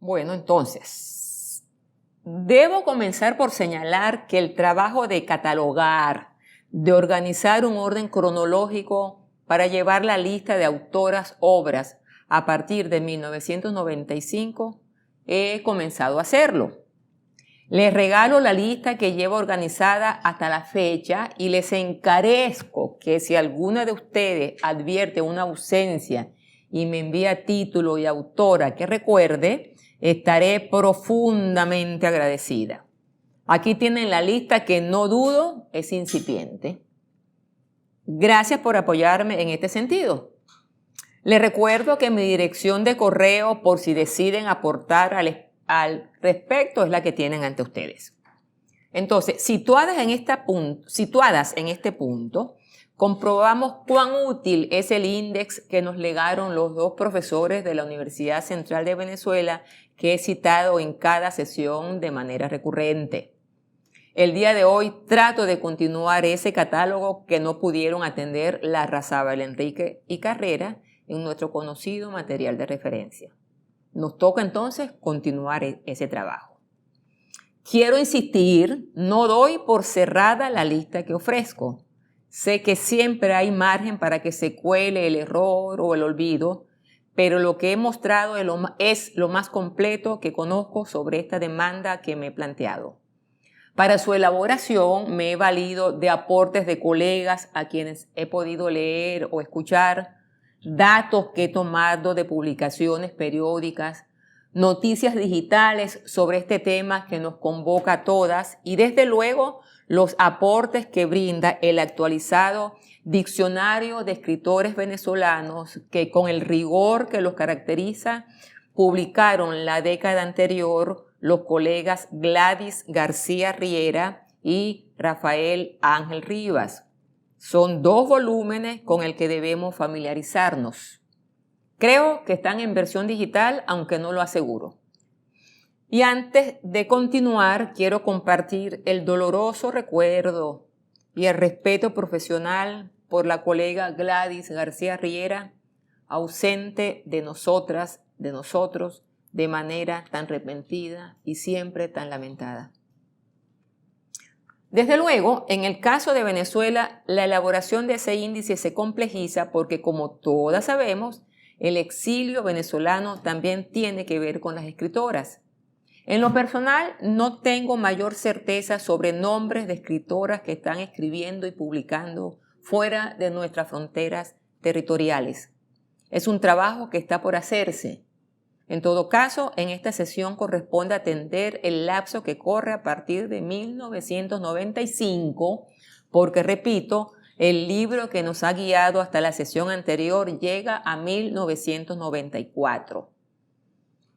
Bueno, entonces, debo comenzar por señalar que el trabajo de catalogar, de organizar un orden cronológico para llevar la lista de autoras, obras a partir de 1995, he comenzado a hacerlo. Les regalo la lista que llevo organizada hasta la fecha y les encarezco que si alguna de ustedes advierte una ausencia y me envía título y autora que recuerde, estaré profundamente agradecida. Aquí tienen la lista que no dudo es incipiente. Gracias por apoyarme en este sentido. Les recuerdo que mi dirección de correo, por si deciden aportar al respecto, es la que tienen ante ustedes. Entonces, situadas en este punto, comprobamos cuán útil es el índice que nos legaron los dos profesores de la Universidad Central de Venezuela que he citado en cada sesión de manera recurrente. El día de hoy trato de continuar ese catálogo que no pudieron atender Larrazábal, Enrique y Carrera en nuestro conocido material de referencia. Nos toca entonces continuar ese trabajo. Quiero insistir, no doy por cerrada la lista que ofrezco. Sé que siempre hay margen para que se cuele el error o el olvido, pero lo que he mostrado es lo más completo que conozco sobre esta demanda que me he planteado. Para su elaboración me he valido de aportes de colegas a quienes he podido leer o escuchar, datos que he tomado de publicaciones periódicas, noticias digitales sobre este tema que nos convoca a todas y desde luego los aportes que brinda el actualizado Diccionario de Escritores Venezolanos que con el rigor que los caracteriza publicaron la década anterior los colegas Gladys García Riera y Rafael Ángel Rivas. Son 2 volúmenes con el que debemos familiarizarnos. Creo que están en versión digital, aunque no lo aseguro. Y antes de continuar, quiero compartir el doloroso recuerdo y el respeto profesional por la colega Gladys García Riera, ausente de nosotras, de nosotros, de manera tan repentina y siempre tan lamentada. Desde luego, en el caso de Venezuela, la elaboración de ese índice se complejiza porque, como todas sabemos, el exilio venezolano también tiene que ver con las escritoras. En lo personal, no tengo mayor certeza sobre nombres de escritoras que están escribiendo y publicando fuera de nuestras fronteras territoriales. Es un trabajo que está por hacerse. En todo caso, en esta sesión corresponde atender el lapso que corre a partir de 1995, porque, repito, el libro que nos ha guiado hasta la sesión anterior llega a 1994.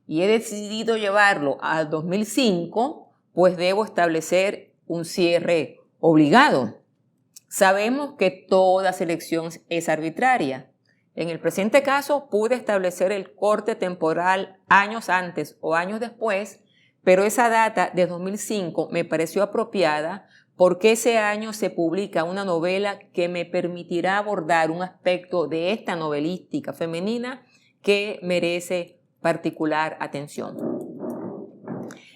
Y he decidido llevarlo a 2005, pues debo establecer un cierre obligado. Sabemos que toda selección es arbitraria. En el presente caso pude establecer el corte temporal años antes o años después, pero esa data de 2005 me pareció apropiada porque ese año se publica una novela que me permitirá abordar un aspecto de esta novelística femenina que merece particular atención.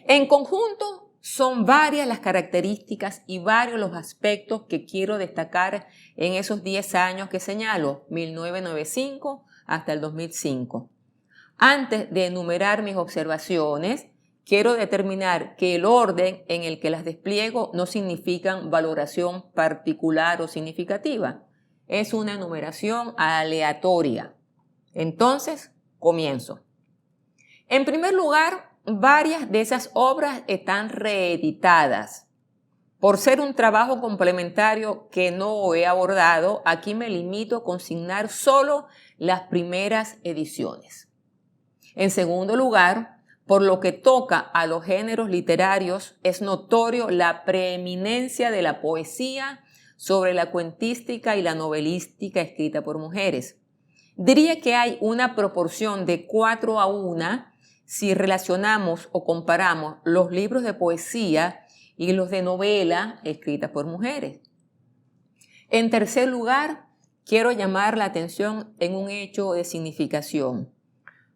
En conjunto, son varias las características y varios los aspectos que quiero destacar en esos 10 años que señalo, 1995 hasta el 2005. Antes de enumerar mis observaciones, quiero determinar que el orden en el que las despliego no significan valoración particular o significativa. Es una enumeración aleatoria. Entonces, comienzo. En primer lugar, varias de esas obras están reeditadas. Por ser un trabajo complementario que no he abordado, aquí me limito a consignar solo las primeras ediciones. En segundo lugar, por lo que toca a los géneros literarios, es notorio la preeminencia de la poesía sobre la cuentística y la novelística escrita por mujeres. Diría que hay una proporción de 4-1 si relacionamos o comparamos los libros de poesía y los de novela escritas por mujeres. En tercer lugar, quiero llamar la atención en un hecho de significación.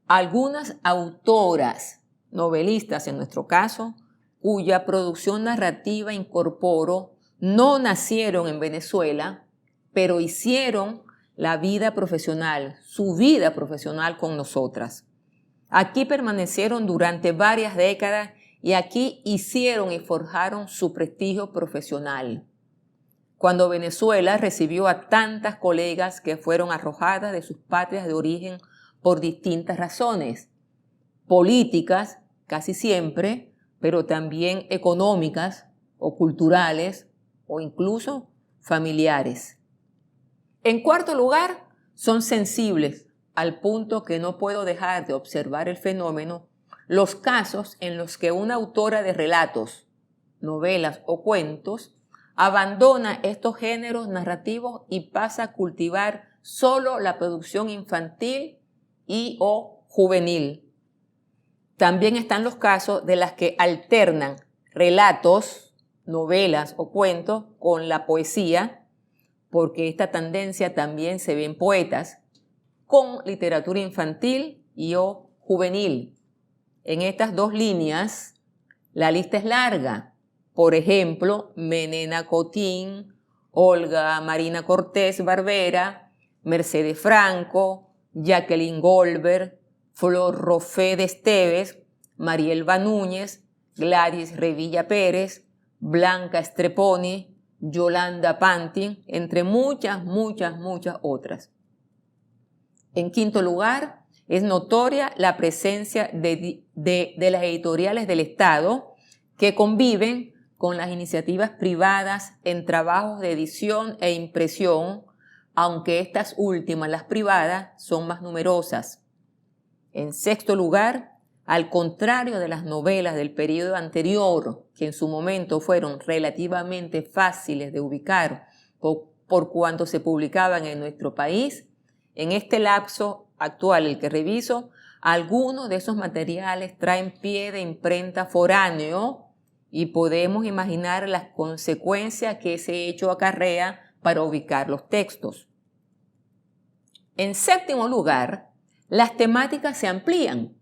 Algunas autoras novelistas en nuestro caso, cuya producción narrativa incorporó, no nacieron en Venezuela, pero hicieron la vida profesional, su vida profesional con nosotras. Aquí permanecieron durante varias décadas y aquí hicieron y forjaron su prestigio profesional. Cuando Venezuela recibió a tantas colegas que fueron arrojadas de sus patrias de origen por distintas razones, políticas casi siempre, pero también económicas o culturales o incluso familiares. En cuarto lugar, son sensibles al punto que no puedo dejar de observar el fenómeno, los casos en los que una autora de relatos, novelas o cuentos abandona estos géneros narrativos y pasa a cultivar solo la producción infantil y o juvenil. También están los casos de las que alternan relatos, novelas o cuentos con la poesía, porque esta tendencia también se ve en poetas, con literatura infantil y o juvenil. En estas dos líneas, la lista es larga. Por ejemplo, Menena Cotín, Olga Marina Cortés Barbera, Mercedes Franco, Jacqueline Goldberg, Flor Rofé de Esteves, Marielba Núñez, Gladys Revilla Pérez, Blanca Streponi, Yolanda Pantin, entre muchas otras. En quinto lugar, es notoria la presencia de las editoriales del Estado que conviven con las iniciativas privadas en trabajos de edición e impresión, aunque estas últimas, las privadas, son más numerosas. En sexto lugar, al contrario de las novelas del periodo anterior, que en su momento fueron relativamente fáciles de ubicar por cuanto se publicaban en nuestro país, en este lapso actual, el que reviso, algunos de esos materiales traen pie de imprenta foráneo y podemos imaginar las consecuencias que ese hecho acarrea para ubicar los textos. En séptimo lugar, las temáticas se amplían.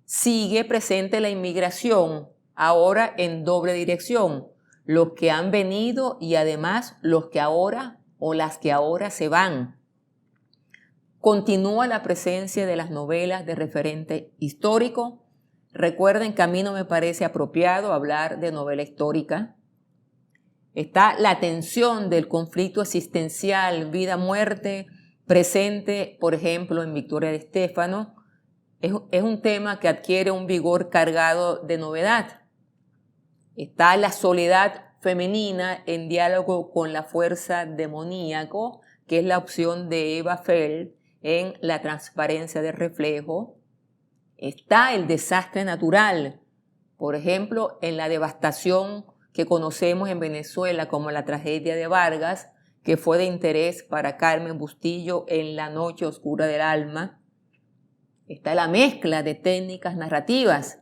Sigue presente la inmigración, ahora en doble dirección, los que han venido y además los que ahora o las que ahora se van. Continúa la presencia de las novelas de referente histórico. Recuerden que a mí no me parece apropiado hablar de novela histórica. Está la tensión del conflicto existencial, vida-muerte, presente, por ejemplo, en Victoria de Stéfano. Es un tema que adquiere un vigor cargado de novedad. Está la soledad femenina en diálogo con la fuerza demoníaco, que es la opción de Eva Feld en La transparencia del reflejo. Está el desastre natural, por ejemplo, en la devastación que conocemos en Venezuela como la tragedia de Vargas, que fue de interés para Carmen Bustillo en La noche oscura del alma. Está la mezcla de técnicas narrativas,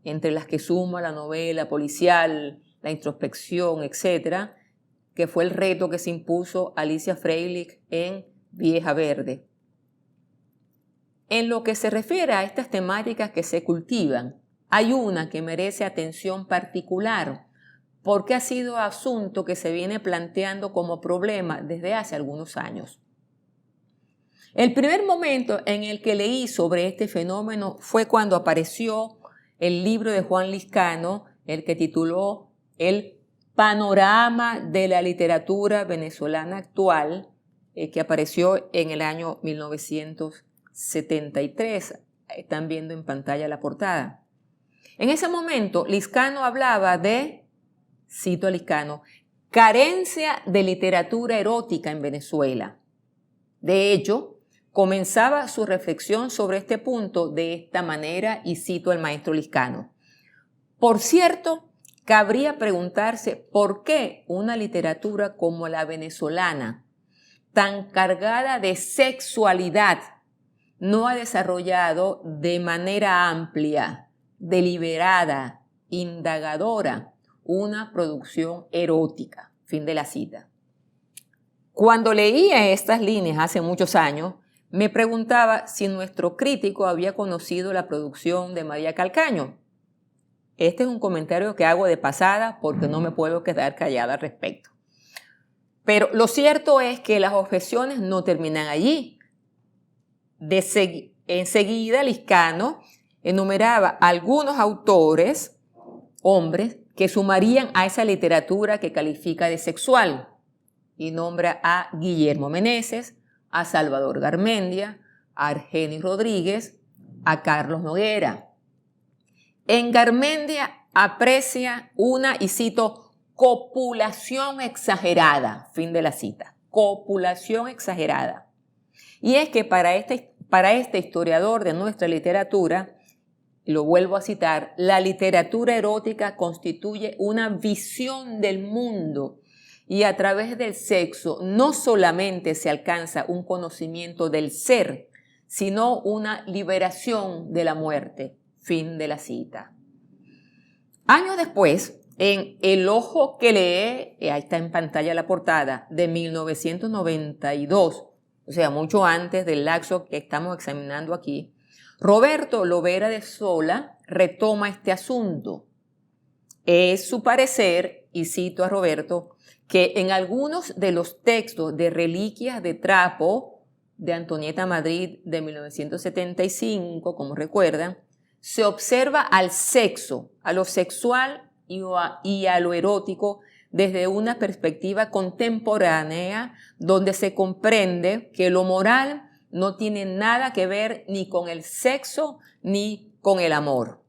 entre las que suma la novela policial, la introspección, etc., que fue el reto que se impuso Alicia Freilich en Vieja Verde. En lo que se refiere a estas temáticas que se cultivan, hay una que merece atención particular porque ha sido asunto que se viene planteando como problema desde hace algunos años. El primer momento en el que leí sobre este fenómeno fue cuando apareció el libro de Juan Lizcano, el que tituló El panorama de la literatura venezolana actual, que apareció en el año 1973. Están viendo en pantalla la portada. En ese momento, Lizcano hablaba de, cito a Lizcano, carencia de literatura erótica en Venezuela. De hecho, comenzaba su reflexión sobre este punto de esta manera y cito al maestro Lizcano. Por cierto, cabría preguntarse por qué una literatura como la venezolana, tan cargada de sexualidad, no ha desarrollado de manera amplia, deliberada, indagadora, una producción erótica. Fin de la cita. Cuando leía estas líneas hace muchos años, me preguntaba si nuestro crítico había conocido la producción de María Calcaño. Este es un comentario que hago de pasada porque no me puedo quedar callada al respecto. Pero lo cierto es que las objeciones no terminan allí. Enseguida, Liscano enumeraba algunos autores, hombres, que sumarían a esa literatura que califica de sexual y nombra a Guillermo Meneses, a Salvador Garmendia, a Argenis Rodríguez, a Carlos Noguera. En Garmendia aprecia una, y cito, copulación exagerada, fin de la cita, copulación exagerada. Y es que para este historiador de nuestra literatura, lo vuelvo a citar, la literatura erótica constituye una visión del mundo y a través del sexo no solamente se alcanza un conocimiento del ser, sino una liberación de la muerte. Fin de la cita. Años después, en El ojo que lee, ahí está en pantalla la portada, de 1992, o sea, mucho antes del lapso que estamos examinando aquí, Roberto Lovera de Sola retoma este asunto. Es su parecer, y cito a Roberto, que en algunos de los textos de Reliquias de Trapo de Antonieta Madrid de 1975, como recuerdan, se observa al sexo, a lo sexual y a lo erótico desde una perspectiva contemporánea donde se comprende que lo moral no tiene nada que ver ni con el sexo ni con el amor.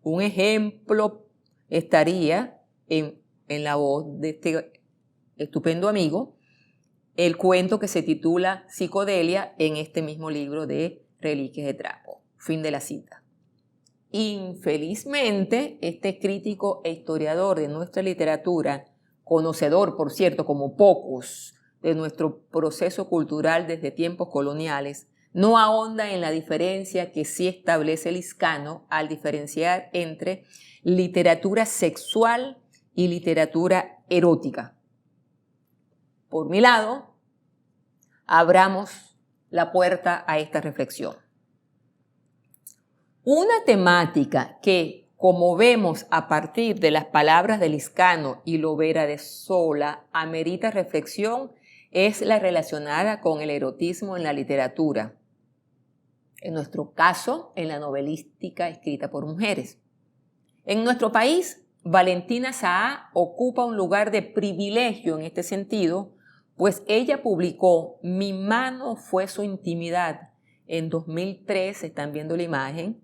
Un ejemplo estaría en la voz de este estupendo amigo, el cuento que se titula Psicodelia en este mismo libro de Reliquias de Trapo. Fin de la cita. Infelizmente, este crítico e historiador de nuestra literatura, conocedor, por cierto, como pocos, de nuestro proceso cultural desde tiempos coloniales, no ahonda en la diferencia que sí establece Liscano al diferenciar entre literatura sexual y literatura erótica. Por mi lado, abramos la puerta a esta reflexión. Una temática que, como vemos a partir de las palabras de Liscano y Lovera de Sola, amerita reflexión, es la relacionada con el erotismo en la literatura. En nuestro caso, en la novelística escrita por mujeres. En nuestro país, Valentina Sahá ocupa un lugar de privilegio en este sentido, pues ella publicó Mi mano fue su intimidad en 2003, están viendo la imagen,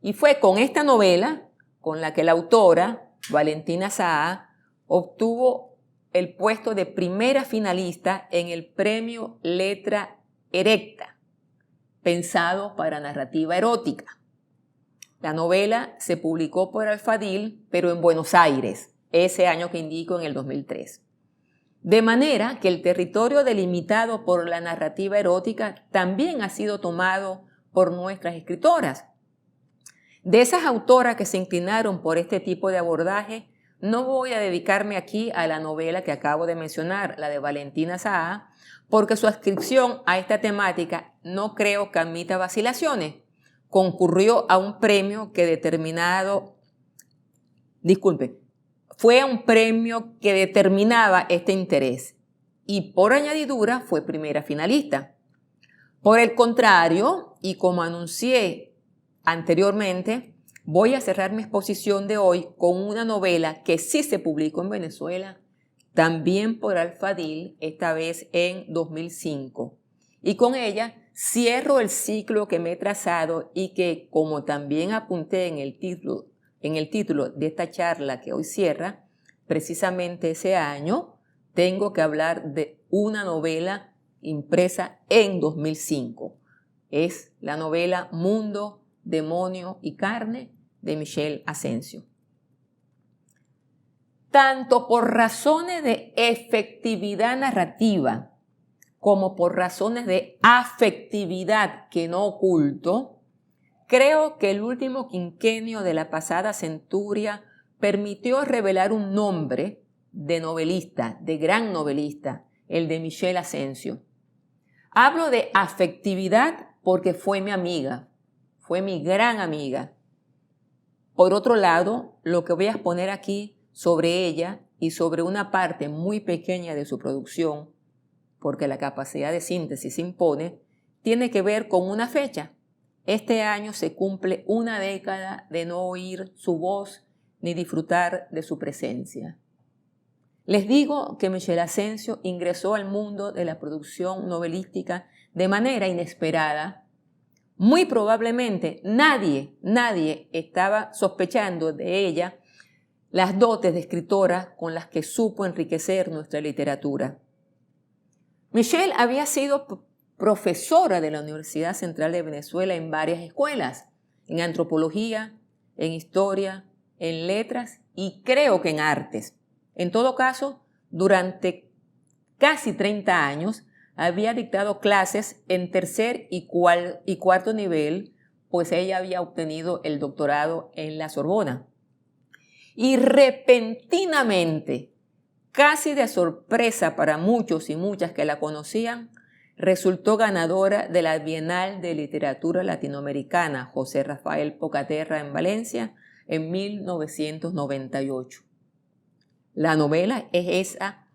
y fue con esta novela con la que la autora, Valentina Sahá, obtuvo el puesto de primera finalista en el premio Letra Erecta, pensado para narrativa erótica. La novela se publicó por Alfadil, pero en Buenos Aires, ese año que indico, en el 2003. De manera que el territorio delimitado por la narrativa erótica también ha sido tomado por nuestras escritoras. De esas autoras que se inclinaron por este tipo de abordaje, no voy a dedicarme aquí a la novela que acabo de mencionar, la de Valentina Sahá, porque su adscripción a esta temática no creo que admita vacilaciones. Concurrió a un premio fue a un premio que determinaba este interés y por añadidura fue primera finalista. Por el contrario, y como anuncié anteriormente, voy a cerrar mi exposición de hoy con una novela que sí se publicó en Venezuela, también por Alfadil, esta vez en 2005. Y con ella cierro el ciclo que me he trazado y que, como también apunté en el título de esta charla que hoy cierra, precisamente ese año, tengo que hablar de una novela impresa en 2005. Es la novela Mundo, Demonio y Carne de Michel Asensio. Tanto por razones de efectividad narrativa como por razones de afectividad que no oculto, creo que el último quinquenio de la pasada centuria permitió revelar un nombre de novelista, de gran novelista, el de Michel Asensio. Hablo de afectividad porque fue mi amiga, fue mi gran amiga. Por otro lado, lo que voy a exponer aquí sobre ella y sobre una parte muy pequeña de su producción, porque la capacidad de síntesis se impone, tiene que ver con una fecha. Este año se cumple una década de no oír su voz ni disfrutar de su presencia. Les digo que Michel Asencio ingresó al mundo de la producción novelística de manera inesperada. Muy probablemente nadie estaba sospechando de ella las dotes de escritora con las que supo enriquecer nuestra literatura. Michel había sido profesora de la Universidad Central de Venezuela en varias escuelas, en antropología, en historia, en letras y creo que en artes. En todo caso, durante casi 30 años había dictado clases en tercer y cuarto nivel, pues ella había obtenido el doctorado en la Sorbona. Y repentinamente, casi de sorpresa para muchos y muchas que la conocían, resultó ganadora de la Bienal de Literatura Latinoamericana José Rafael Pocaterra en Valencia en 1998. La novela es esa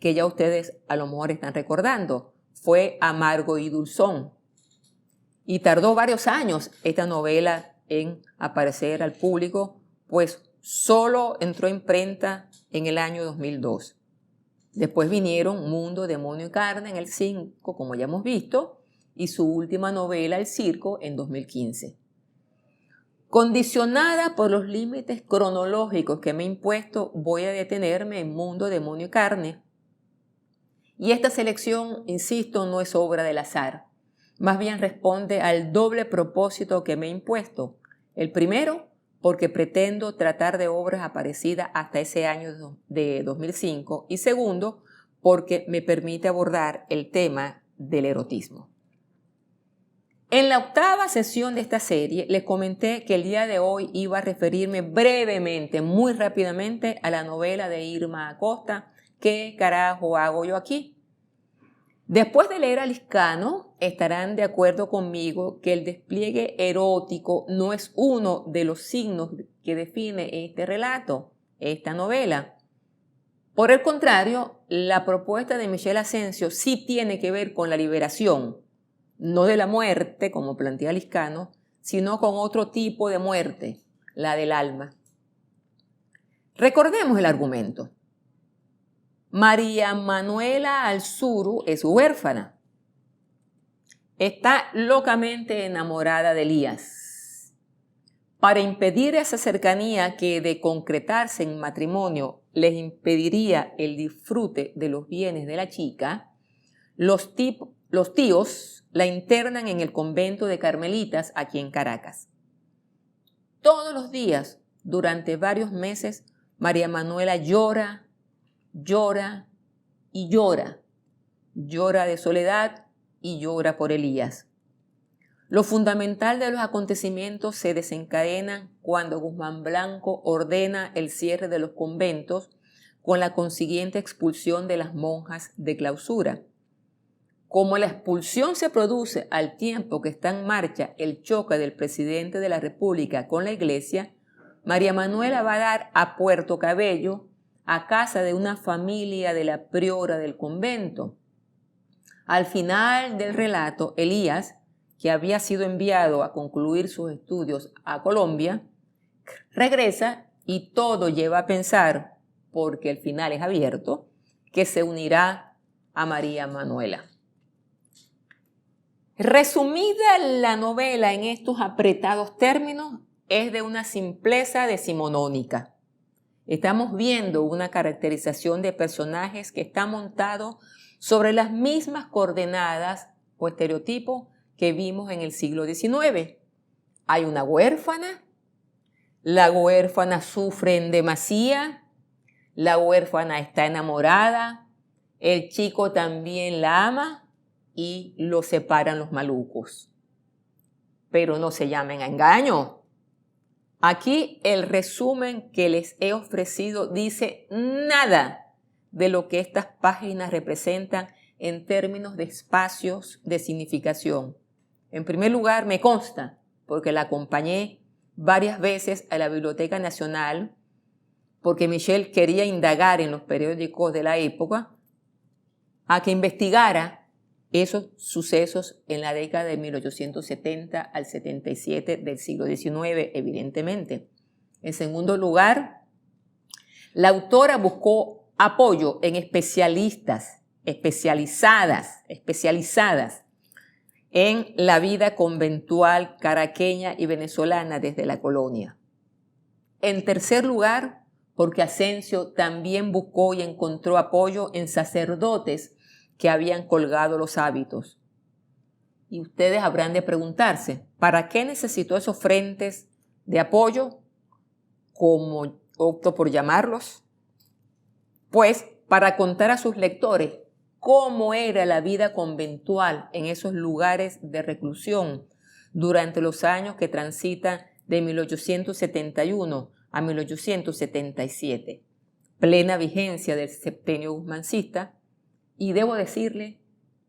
que ya ustedes a lo mejor están recordando. Fue Amargo y Dulzón. Y tardó varios años esta novela en aparecer al público, pues solo entró a imprenta en el año 2002. Después vinieron Mundo, Demonio y Carne en el 5, como ya hemos visto, y su última novela, El Circo, en 2015. Condicionada por los límites cronológicos que me he impuesto, voy a detenerme en Mundo, Demonio y Carne. Y esta selección, insisto, no es obra del azar. Más bien responde al doble propósito que me he impuesto. El primero, porque pretendo tratar de obras aparecidas hasta ese año de 2005. Y segundo, porque me permite abordar el tema del erotismo. En la octava sesión de esta serie les comenté que el día de hoy iba a referirme brevemente, muy rápidamente, a la novela de Irma Acosta, ¿Qué carajo hago yo aquí? Después de leer a Liscano, estarán de acuerdo conmigo que el despliegue erótico no es uno de los signos que define este relato, esta novela. Por el contrario, la propuesta de Michel Asencio sí tiene que ver con la liberación, no de la muerte, como plantea Liscano, sino con otro tipo de muerte, la del alma. Recordemos el argumento. María Manuela Alzuru es huérfana. Está locamente enamorada de Elías. Para impedir esa cercanía que de concretarse en matrimonio les impediría el disfrute de los bienes de la chica, los tíos la internan en el convento de Carmelitas aquí en Caracas. Todos los días, durante varios meses, María Manuela llora y llora. Llora de soledad y llora por Elías. Lo fundamental de los acontecimientos se desencadena cuando Guzmán Blanco ordena el cierre de los conventos con la consiguiente expulsión de las monjas de clausura. Como la expulsión se produce al tiempo que está en marcha el choque del presidente de la República con la Iglesia, María Manuela va a dar a Puerto Cabello, a casa de una familia de la priora del convento. Al final del relato, Elías, que había sido enviado a concluir sus estudios a Colombia, regresa y todo lleva a pensar, porque el final es abierto, que se unirá a María Manuela. Resumida la novela en estos apretados términos, es de una simpleza decimonónica. Estamos viendo una caracterización de personajes que está montado sobre las mismas coordenadas o estereotipos que vimos en el siglo XIX. Hay una huérfana, la huérfana sufre en demasía, la huérfana está enamorada, el chico también la ama y lo separan los malucos. Pero no se llamen a engaño. Aquí el resumen que les he ofrecido dice nada de lo que estas páginas representan en términos de espacios de significación. En primer lugar, me consta, porque la acompañé varias veces a la Biblioteca Nacional porque Michel quería indagar en los periódicos de la época a que investigara esos sucesos en la década de 1870 al 77 del siglo XIX, evidentemente. En segundo lugar, la autora buscó apoyo en especializadas en la vida conventual caraqueña y venezolana desde la colonia. En tercer lugar, porque Asencio también buscó y encontró apoyo en sacerdotes que habían colgado los hábitos. Y ustedes habrán de preguntarse, ¿para qué necesitó esos frentes de apoyo, como opto por llamarlos? Pues para contar a sus lectores cómo era la vida conventual en esos lugares de reclusión durante los años que transitan de 1871 a 1877, plena vigencia del septenio guzmancista, y debo decirle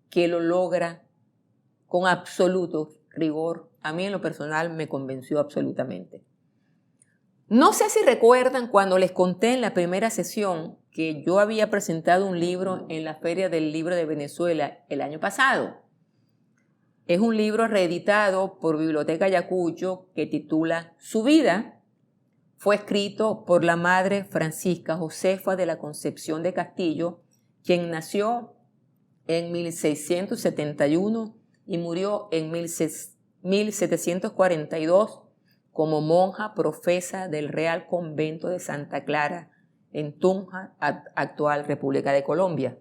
que lo logra con absoluto rigor. A mí en lo personal me convenció absolutamente. No sé si recuerdan cuando les conté en la primera sesión que yo había presentado un libro en la Feria del Libro de Venezuela el año pasado. Es un libro reeditado por Biblioteca Ayacucho que titula Su vida. Fue escrito por la madre Francisca Josefa de la Concepción de Castillo, quien nació en 1671 y murió en 1742 como monja profesa del Real Convento de Santa Clara en Tunja, actual República de Colombia.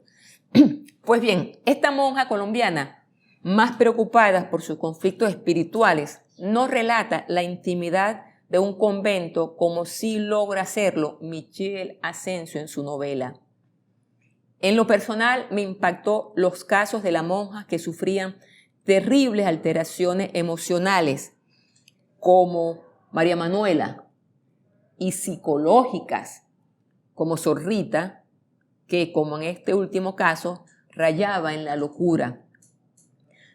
Pues bien, esta monja colombiana, más preocupada por sus conflictos espirituales, no relata la intimidad de un convento como sí logra hacerlo Michel Asencio en su novela. En lo personal me impactó los casos de las monjas que sufrían terribles alteraciones emocionales, como María Manuela, y psicológicas, como Sor Rita, que como en este último caso, rayaba en la locura.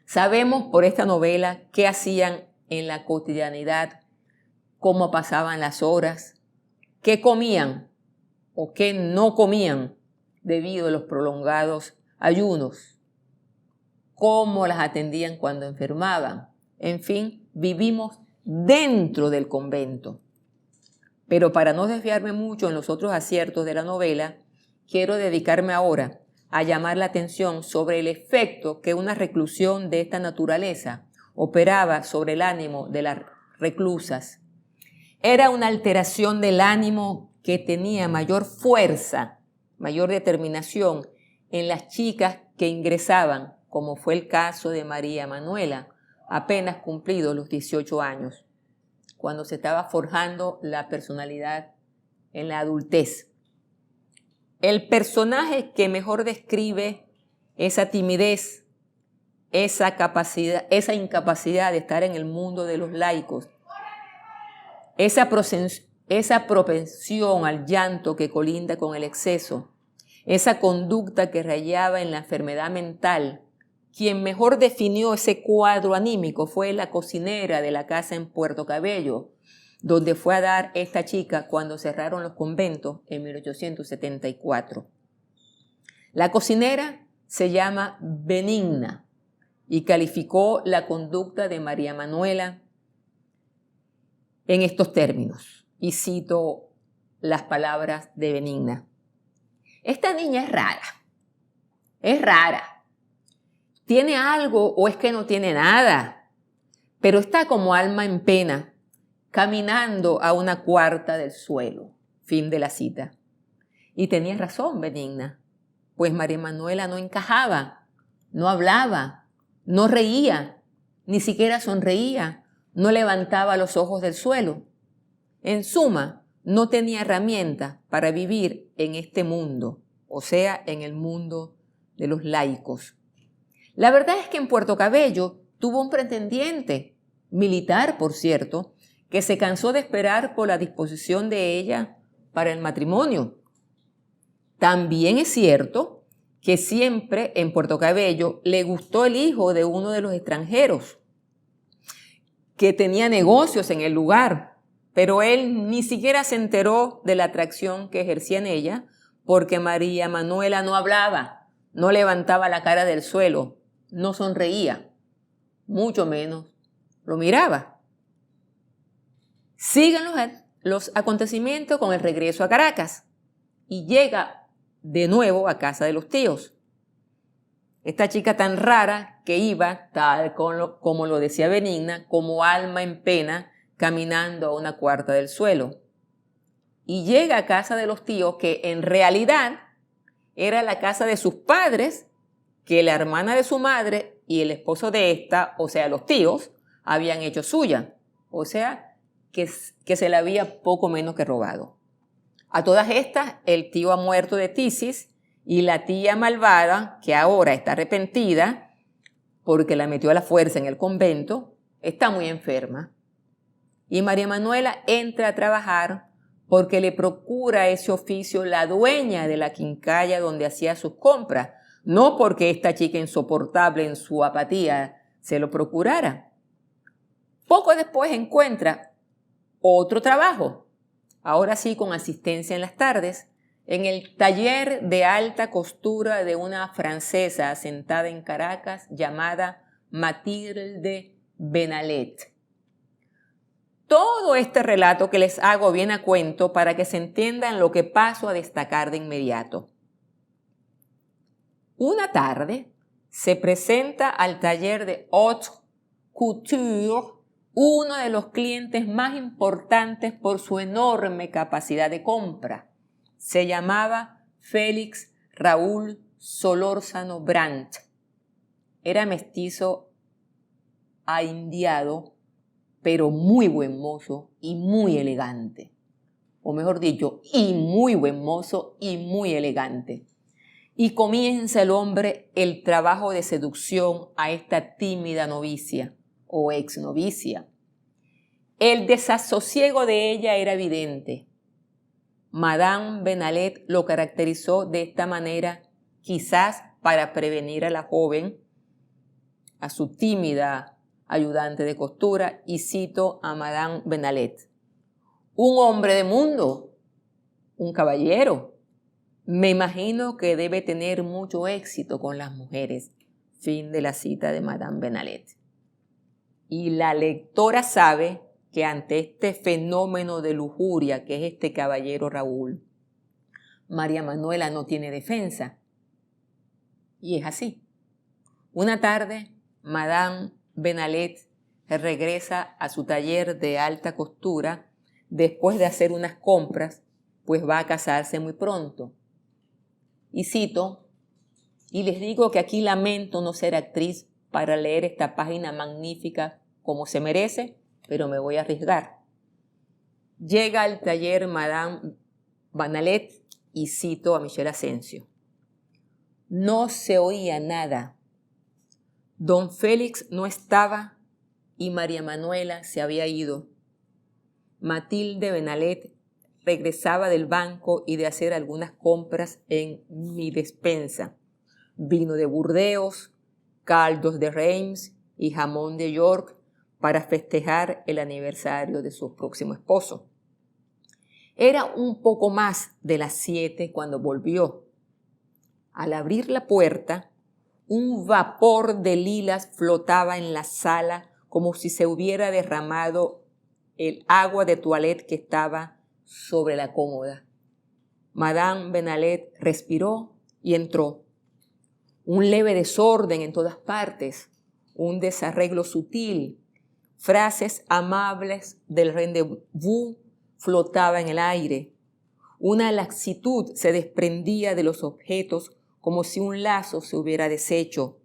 Sabemos por esta novela qué hacían en la cotidianidad, cómo pasaban las horas, qué comían o qué no comían debido a los prolongados ayunos, cómo las atendían cuando enfermaban. En fin, vivimos dentro del convento. Pero para no desviarme mucho en los otros aciertos de la novela, quiero dedicarme ahora a llamar la atención sobre el efecto que una reclusión de esta naturaleza operaba sobre el ánimo de las reclusas. Era una alteración del ánimo que tenía mayor fuerza, mayor determinación en las chicas que ingresaban, como fue el caso de María Manuela, apenas cumplidos los 18 años, cuando se estaba forjando la personalidad en la adultez. El personaje que mejor describe esa timidez, esa incapacidad de estar en el mundo de los laicos, esa propensión al llanto que colinda con el exceso, esa conducta que rayaba en la enfermedad mental, quien mejor definió ese cuadro anímico fue la cocinera de la casa en Puerto Cabello, donde fue a dar esta chica cuando cerraron los conventos en 1874. La cocinera se llama Benigna y calificó la conducta de María Manuela en estos términos, y cito las palabras de Benigna. Esta niña es rara. ¿Tiene algo o es que no tiene nada? Pero está como alma en pena, caminando a una cuarta del suelo. Fin de la cita. Y tenía razón Benigna, pues María Manuela no encajaba, no hablaba, no reía, ni siquiera sonreía, no levantaba los ojos del suelo. En suma, no tenía herramientas para vivir en este mundo, o sea, en el mundo de los laicos. La verdad es que en Puerto Cabello tuvo un pretendiente, militar por cierto, que se cansó de esperar por la disposición de ella para el matrimonio. También es cierto que siempre en Puerto Cabello le gustó el hijo de uno de los extranjeros, que tenía negocios en el lugar, pero él ni siquiera se enteró de la atracción que ejercía en ella, porque María Manuela no hablaba, no levantaba la cara del suelo, no sonreía, mucho menos lo miraba. Siguen los acontecimientos con el regreso a Caracas y llega de nuevo a casa de los tíos. Esta chica tan rara que iba, tal como lo decía Benigna, como alma en pena, caminando a una cuarta del suelo. Y llega a casa de los tíos, que en realidad era la casa de sus padres, que la hermana de su madre y el esposo de esta, o sea, los tíos, habían hecho suya. O sea, que se la había poco menos que robado. A todas estas, el tío ha muerto de tisis y la tía malvada, que ahora está arrepentida porque la metió a la fuerza en el convento, está muy enferma. Y María Manuela entra a trabajar porque le procura ese oficio la dueña de la quincalla donde hacía sus compras, no porque esta chica insoportable en su apatía se lo procurara. Poco después encuentra otro trabajo, ahora sí con asistencia en las tardes, en el taller de alta costura de una francesa asentada en Caracas llamada Mathilde Benalet. Todo este relato que les hago viene a cuento para que se entiendan lo que paso a destacar de inmediato. Una tarde se presenta al taller de haute couture uno de los clientes más importantes por su enorme capacidad de compra. Se llamaba Félix Raúl Solórzano Brandt. Era mestizo aindiado, pero muy buen mozo y muy elegante. O mejor dicho, y muy buen mozo y muy elegante. Y comienza el hombre el trabajo de seducción a esta tímida novicia o exnovicia. El desasosiego de ella era evidente. Madame Benalet lo caracterizó de esta manera, quizás para prevenir a la joven, a su tímida ayudante de costura, y cito a Madame Benalet: un hombre de mundo, un caballero. Me imagino que debe tener mucho éxito con las mujeres. Fin de la cita de Madame Benalet. Y la lectora sabe que ante este fenómeno de lujuria que es este caballero Raúl, María Manuela no tiene defensa. Y es así. Una tarde, Madame Benalet regresa a su taller de alta costura después de hacer unas compras, pues va a casarse muy pronto. Y cito, y les digo que aquí lamento no ser actriz para leer esta página magnífica como se merece, pero me voy a arriesgar. Llega al taller Madame Benalet y cito a Michel Asensio: no se oía nada. Don Félix no estaba y María Manuela se había ido. Mathilde Benalet regresaba del banco y de hacer algunas compras en mi despensa. Vino de Burdeos, caldos de Reims y jamón de York para festejar el aniversario de su próximo esposo. Era un poco más de las 7 cuando volvió. Al abrir la puerta, un vapor de lilas flotaba en la sala como si se hubiera derramado el agua de toilette que estaba sobre la cómoda. Madame Benalet respiró y entró. Un leve desorden en todas partes, un desarreglo sutil, frases amables del rendezvous flotaba en el aire. Una laxitud se desprendía de los objetos como si un lazo se hubiera deshecho,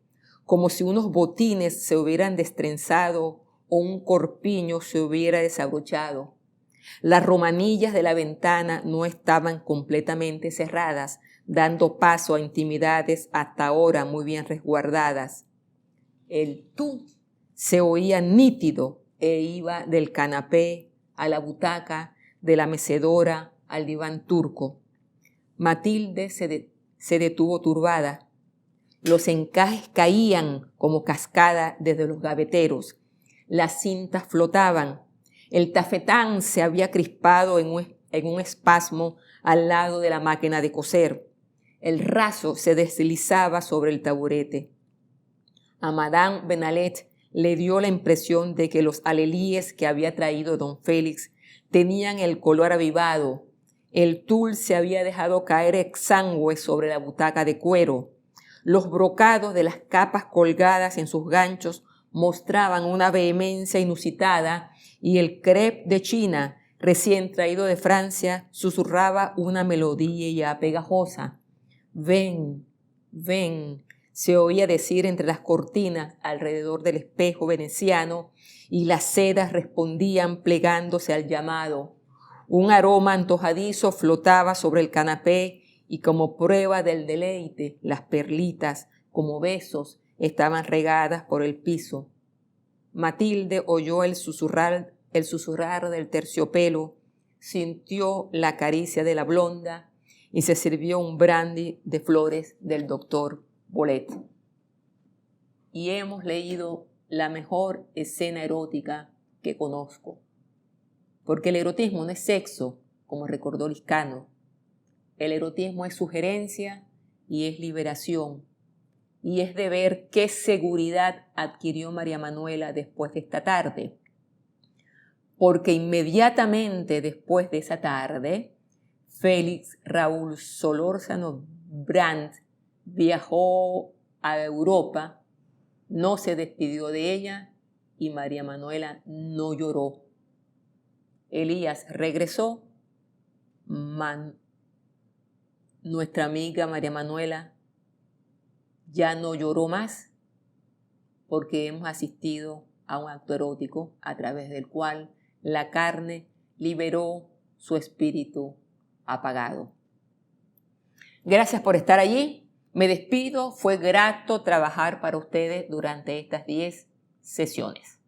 como si unos botines se hubieran destrenzado o un corpiño se hubiera desabrochado. Las romanillas de la ventana no estaban completamente cerradas, dando paso a intimidades hasta ahora muy bien resguardadas. El tú se oía nítido e iba del canapé a la butaca, de la mecedora al diván turco. Mathilde se detuvo turbada. Los encajes caían como cascada desde los gaveteros. Las cintas flotaban. El tafetán se había crispado en un espasmo al lado de la máquina de coser. El raso se deslizaba sobre el taburete. A Madame Benalet le dio la impresión de que los alelíes que había traído don Félix tenían el color avivado. El tul se había dejado caer exangüe sobre la butaca de cuero. Los brocados de las capas colgadas en sus ganchos mostraban una vehemencia inusitada y el crêpe de China, recién traído de Francia, susurraba una melodía pegajosa. «Ven, ven», se oía decir entre las cortinas alrededor del espejo veneciano, y las sedas respondían plegándose al llamado. Un aroma antojadizo flotaba sobre el canapé y como prueba del deleite, las perlitas, como besos, estaban regadas por el piso. Matilde oyó el susurrar del terciopelo, sintió la caricia de la blonda y se sirvió un brandy de flores del doctor Bolet. Y hemos leído la mejor escena erótica que conozco. Porque el erotismo no es sexo, como recordó Liscano. El erotismo es sugerencia y es liberación. Y es de ver qué seguridad adquirió María Manuela después de esta tarde. Porque inmediatamente después de esa tarde, Félix Raúl Solórzano Brandt viajó a Europa, no se despidió de ella y María Manuela no lloró. Elías regresó, nuestra amiga María Manuela ya no lloró más porque hemos asistido a un acto erótico a través del cual la carne liberó su espíritu apagado. Gracias por estar allí. Me despido. Fue grato trabajar para ustedes durante estas 10 sesiones.